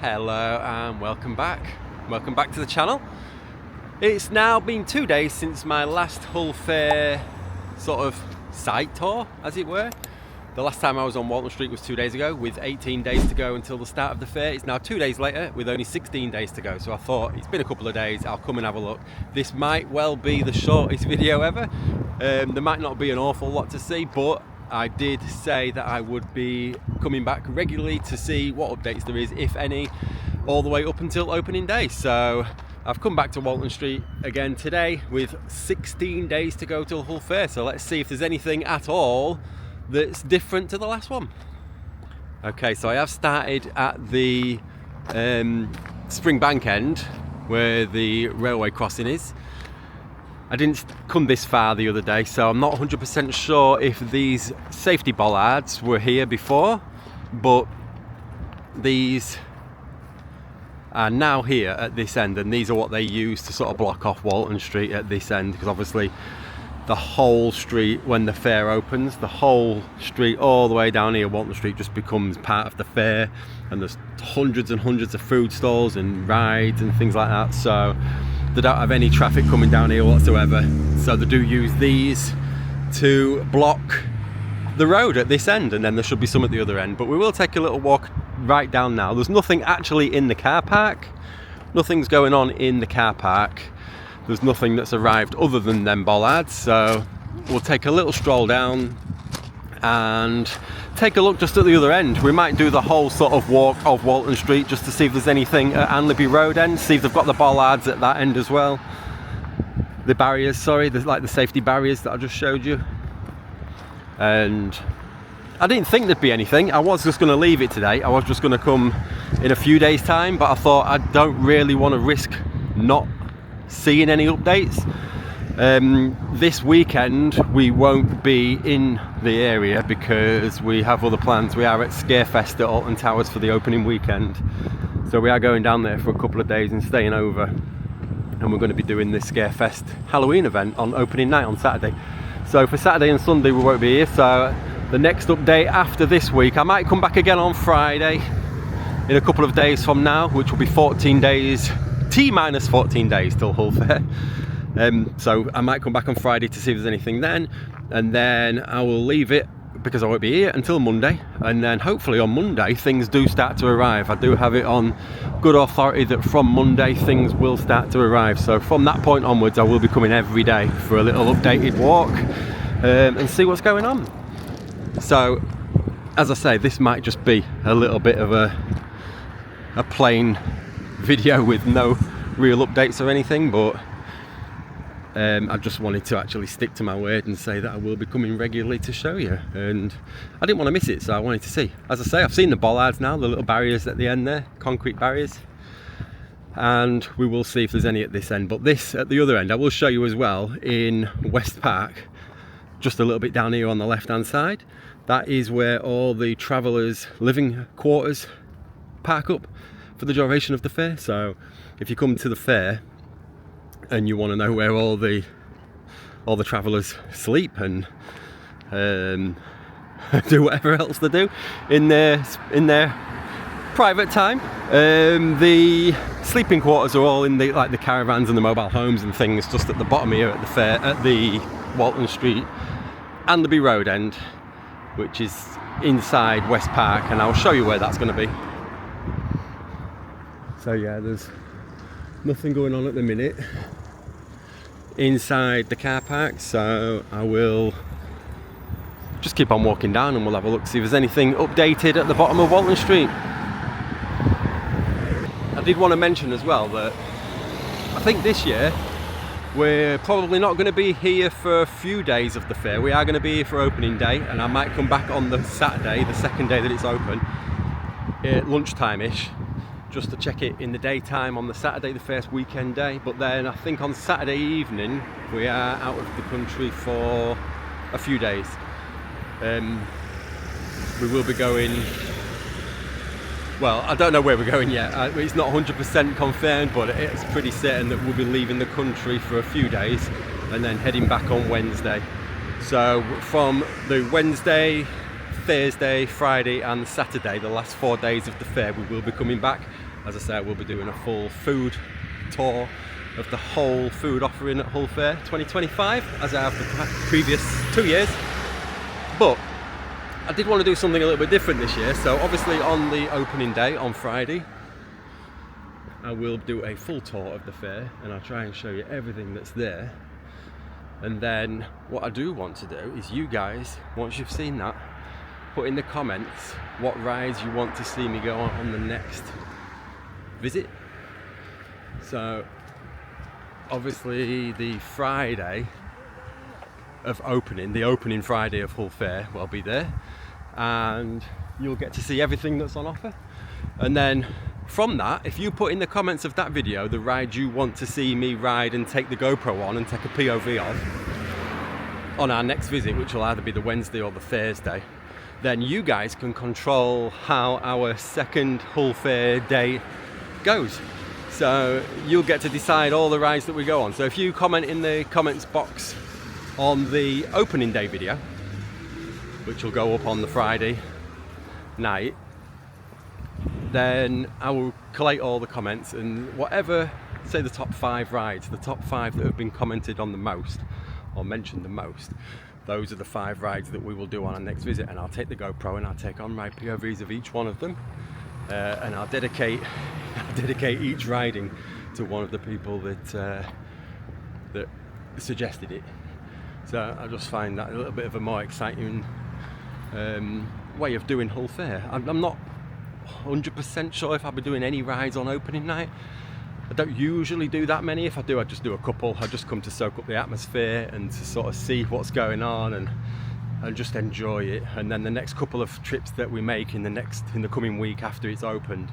Hello and welcome back. Welcome back to the channel. It's now been 2 days since my last Hull Fair sort of site tour, as it were. The last time I was on Walton Street was 2 days ago with 18 days to go until the start of the fair. It's now 2 days later with only 16 days to go. So I thought it's been a couple of days, I'll come and have a look. This might well be the shortest video ever. There might not be an awful lot to see, but I did say that I would be coming back regularly to see what updates there is, if any, all the way up until opening day. So I've come back to Walton Street again today with 16 days to go till Hull Fair. So let's see if there's anything at all that's different to the last one. Okay, so I have started at the Spring Bank end where the railway crossing is. I didn't come this far the other day, so I'm not 100% sure if these safety bollards were here before, but these are now here at this end, and these are what they use to sort of block off Walton Street at this end, because obviously the whole street, when the fair opens, the whole street all the way down here, Walton Street, just becomes part of the fair, and there's hundreds and hundreds of food stalls and rides and things like that. So they don't have any traffic coming down here whatsoever, so they do use these to block the road at this end, and then there should be some at the other end. But we will take a little walk right down now. There's nothing actually in the car park, nothing's going on in the car park. There's nothing that's arrived other than them bollards, so we'll take a little stroll down and take a look just at the other end. We might do the whole sort of walk of Walton Street just to see if there's anything at Anlaby Road end, see if they've got the bollards at that end as well. The barriers, sorry, there's like the safety barriers that I just showed you. And I didn't think there'd be anything. I was just going to leave it today. I was just going to come in a few days time, but I thought I don't really want to risk not seeing any updates. This weekend we won't be in the area because we have other plans. We are at Scarefest at Alton Towers for the opening weekend, so we are going down there for a couple of days and staying over, and we're going to be doing this Scarefest Halloween event on opening night on Saturday. So for Saturday and Sunday we won't be here. So the next update after this week, I might come back again on Friday in a couple of days from now, which will be 14 days, T-minus 14 days till Hull Fair. So I might come back on Friday to see if there's anything then, and then I will leave it because I won't be here until Monday, and then hopefully on Monday things do start to arrive. I do have it on good authority that from Monday things will start to arrive, so from that point onwards I will be coming every day for a little updated walk and see what's going on. So as I say, this might just be a little bit of a plain video with no real updates or anything, but I just wanted to actually stick to my word and say that I will be coming regularly to show you, and I didn't want to miss it, so I wanted to see. As I say, I've seen the bollards now, the little barriers at the end there, concrete barriers, and we will see if there's any at this end. But this at the other end I will show you as well in West Park, just a little bit down here on the left hand side. That is where all the travellers' living quarters park up for the duration of the fair. So if you come to the fair and you want to know where all the travellers sleep and do whatever else they do in their private time, the sleeping quarters are all in the caravans and the mobile homes and things just at the bottom here at the fair, at the Walton Street Anlaby Road end, which is inside West Park, and I'll show you where that's going to be. So yeah, there's nothing going on at the minute inside the car park, so I will just keep on walking down and we'll have a look, see if there's anything updated at the bottom of Walton Street. I did want to mention as well that I think this year we're probably not going to be here for a few days of the fair. We are going to be here for opening day, and I might come back on the Saturday, the second day that it's open, at lunchtime-ish, just to check it in the daytime on the Saturday, the first weekend day. But then I think on Saturday evening we are out of the country for a few days. We will be going, well, I don't know where we're going yet. It's not 100% confirmed, but it's pretty certain that we'll be leaving the country for a few days and then heading back on Wednesday. So from the Wednesday, Thursday, Friday and Saturday, the last 4 days of the fair, we will be coming back as I say, I will be doing a full food tour of the whole food offering at Hull Fair 2025, as I have the previous 2 years. But I did want to do something a little bit different this year, so obviously on the opening day on Friday I will do a full tour of the fair and I'll try and show you everything that's there. And then what I do want to do is, you guys, once you've seen that, put in the comments what rides you want to see me go on the next visit. So obviously the Friday of opening, the opening Friday of Hull Fair, will be there, and you'll get to see everything that's on offer. And then from that, if you put in the comments of that video the ride you want to see me ride and take the GoPro on and take a POV of on our next visit, which will either be the Wednesday or the Thursday, then you guys can control how our second Hull Fair day goes. So you'll get to decide all the rides that we go on. So if you comment in the comments box on the opening day video, which will go up on the Friday night, then I will collate all the comments, and whatever, say the top 5 rides, the top 5 that have been commented on the most or mentioned the most, those are the 5 rides that we will do on our next visit. And I'll take the GoPro and I'll take on ride POVs of each one of them, and I'll dedicate each riding to one of the people that suggested it. So I just find that a little bit of a more exciting way of doing Hull Fair. I'm not 100% sure if I'll be doing any rides on opening night. I don't usually do that many. If I do, I just do a couple. I just come to soak up the atmosphere and to sort of see what's going on and just enjoy it. And then the next couple of trips that we make in the coming week after it's opened,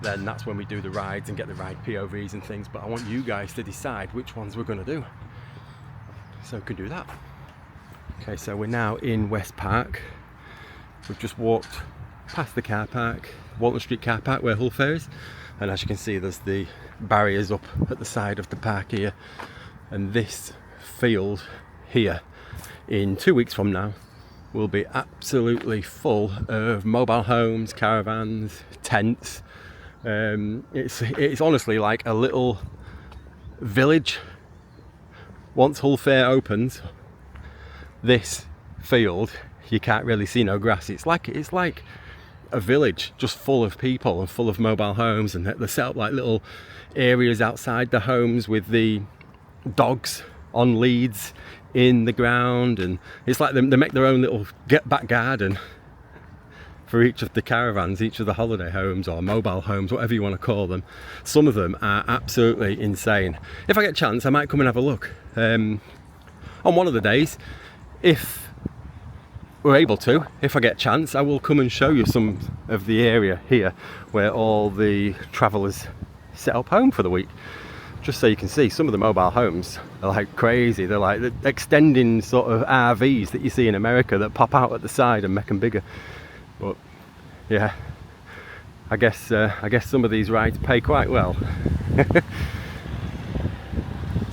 then that's when we do the rides and get the ride POVs and things. But I want you guys to decide which ones we're going to do, so we can do that. Okay, so we're now in West Park. We've just walked past the car park, Walton Street car park, where Hull Fair is, and as you can see, there's the barriers up at the side of the park here. And this field here in 2 weeks from now will be absolutely full of mobile homes, caravans, tents. It's honestly like a little village. Once Hull Fair opens, this field, you can't really see no grass. It's like a village just full of people and full of mobile homes, and they set up like little areas outside the homes with the dogs on leads in the ground, and it's like they make their own little back garden for each of the caravans, each of the holiday homes or mobile homes, whatever you want to call them. Some of them are absolutely insane. If I get a chance, I might come and have a look on one of the days. If we're able to, if I get a chance, I will come and show you some of the area here where all the travellers set up home for the week, just so you can see. Some of the mobile homes are like crazy. They're like extending sort of RVs that you see in America that pop out at the side and make them bigger. But yeah, I guess some of these rides pay quite well.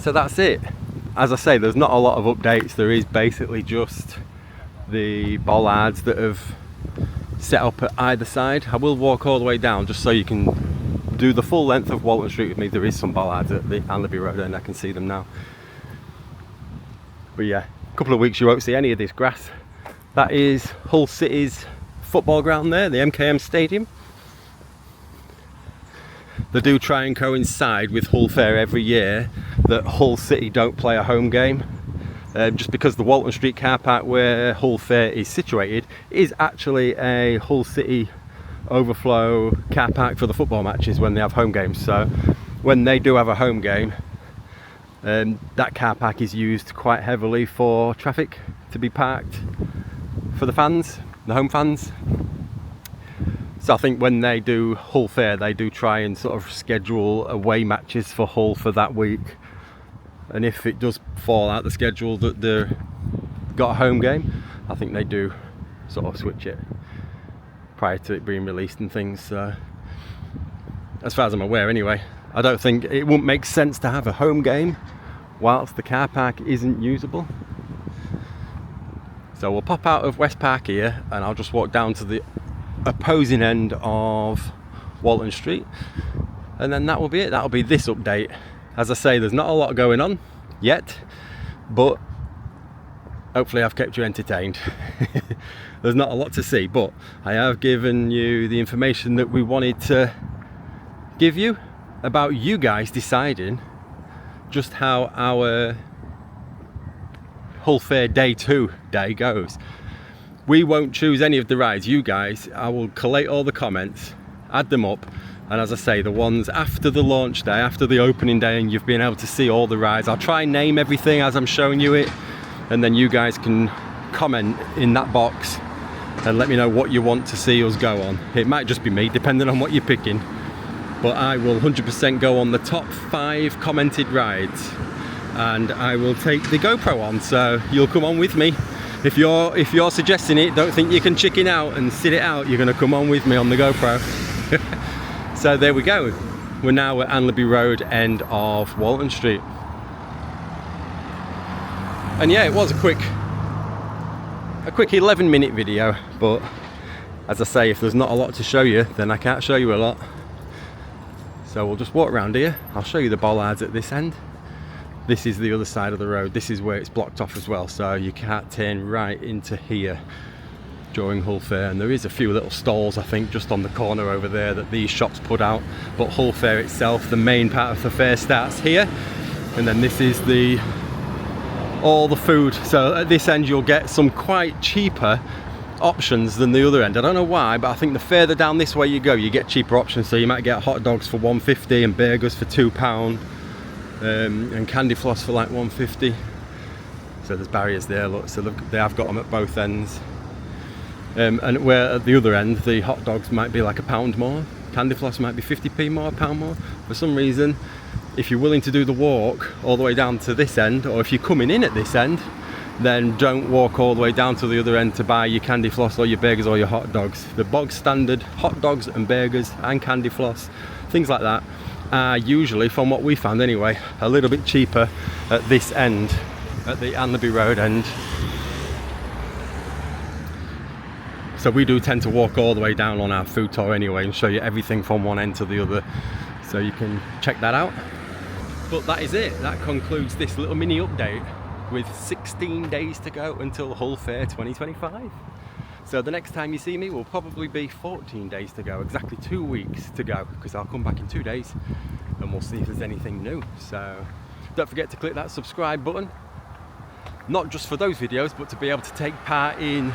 So that's it. As I say, there's not a lot of updates. There is basically just the bollards that have set up at either side. I will walk all the way down just so you can do the full length of Walton Street with me. There is some bollards at the Anlaby Road and I can see them now. But yeah, a couple of weeks you won't see any of this grass. That is Hull City's football ground there, the MKM Stadium. They do try and coincide with Hull Fair every year that Hull City don't play a home game, just because the Walton Street car park where Hull Fair is situated is actually a Hull City overflow car park for the football matches when they have home games. So when they do have a home game, that car park is used quite heavily for traffic to be parked for the fans, the home fans. So I think when they do Hull Fair, they do try and sort of schedule away matches for Hull for that week. And if it does fall out the schedule that they've got a home game, I think they do sort of switch it prior to it being released and things. So as far as I'm aware anyway, I don't think it wouldn't make sense to have a home game whilst the car park isn't usable. So we'll pop out of West Park here and I'll just walk down to the opposing end of Walton Street, and then that will be it. That'll be this update. As I say, there's not a lot going on yet, but hopefully I've kept you entertained. There's not a lot to see, but I have given you the information that we wanted to give you about you guys deciding just how our Hull Fair Day 2 day goes. We won't choose any of the rides. You guys, I will collate all the comments, add them up, and as I say, the ones after the launch day, after the opening day, and you've been able to see all the rides, I'll try and name everything as I'm showing you it, and then you guys can comment in that box and let me know what you want to see us go on. It might just be me, depending on what you're picking, but I will 100% go on the top 5 commented rides, and I will take the GoPro on, so you'll come on with me. If you're suggesting it, don't think you can chicken out and sit it out. You're going to come on with me on the GoPro. So there we go. We're now at Anlaby Road, end of Walton Street. And yeah, it was a quick 11-minute video, but as I say, if there's not a lot to show you, then I can't show you a lot. So we'll just walk around here. I'll show you the bollards at this end. This is the other side of the road. This is where it's blocked off as well, so you can't turn right into here during Hull Fair. And there is a few little stalls, I think, just on the corner over there that these shops put out. But Hull Fair itself, the main part of the fair, starts here, and then this is all the food. So at this end you'll get some quite cheaper options than the other end. I don't know why, but I think the further down this way you go, you get cheaper options. So you might get hot dogs for £1.50 and burgers for £2. And candy floss for like £1.50. So there's barriers there, look, so they have got them at both ends. And where at the other end the hot dogs might be like £1 more, candy floss might be 50p more, £1 more. For some reason, if you're willing to do the walk all the way down to this end, or if you're coming in at this end, then don't walk all the way down to the other end to buy your candy floss or your burgers or your hot dogs. The bog standard hot dogs and burgers and candy floss, things like that, are usually, from what we found anyway, a little bit cheaper at this end, at the Anlaby Road end. So we do tend to walk all the way down on our food tour anyway and show you everything from one end to the other, so you can check that out. But that is it. That concludes this little mini update with 16 days to go until Hull Fair 2025. So the next time you see me will probably be 14 days to go, exactly 2 weeks to go, because I'll come back in 2 days and we'll see if there's anything new. So don't forget to click that subscribe button, not just for those videos, but to be able to take part in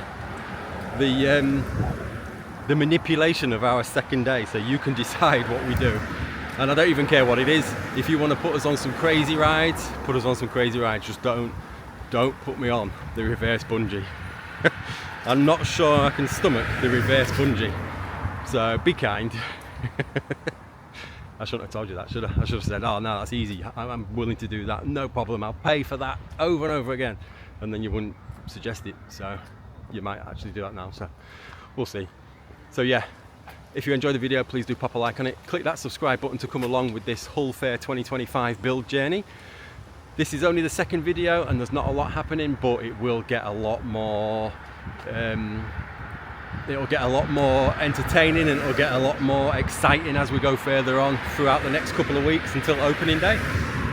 the manipulation of our second day, so you can decide what we do. And I don't even care what it is. If you want to put us on some crazy rides, put us on some crazy rides. Just don't put me on the reverse bungee. I'm not sure I can stomach the reverse bungee, so be kind. I shouldn't have told you that, should I? I should have said, oh no, that's easy, I'm willing to do that, no problem, I'll pay for that over and over again, and then you wouldn't suggest it. So you might actually do that now, so we'll see. So yeah, if you enjoyed the video, please do pop a like on it, click that subscribe button to come along with this Hull Fair 2025 build journey. This is only the second video and there's not a lot happening, but it will get a lot more it'll get a lot more entertaining, and it'll get a lot more exciting as we go further on throughout the next couple of weeks until opening day.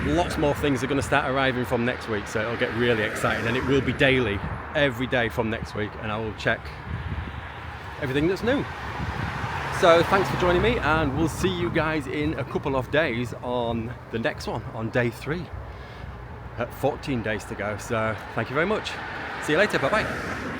Lots more things are going to start arriving from next week, so it'll get really exciting, and it will be daily, every day from next week, and I will check everything that's new. So thanks for joining me, and we'll see you guys in a couple of days on the next one, on day 3 at 14 days to go. So thank you very much. See you later. Bye bye.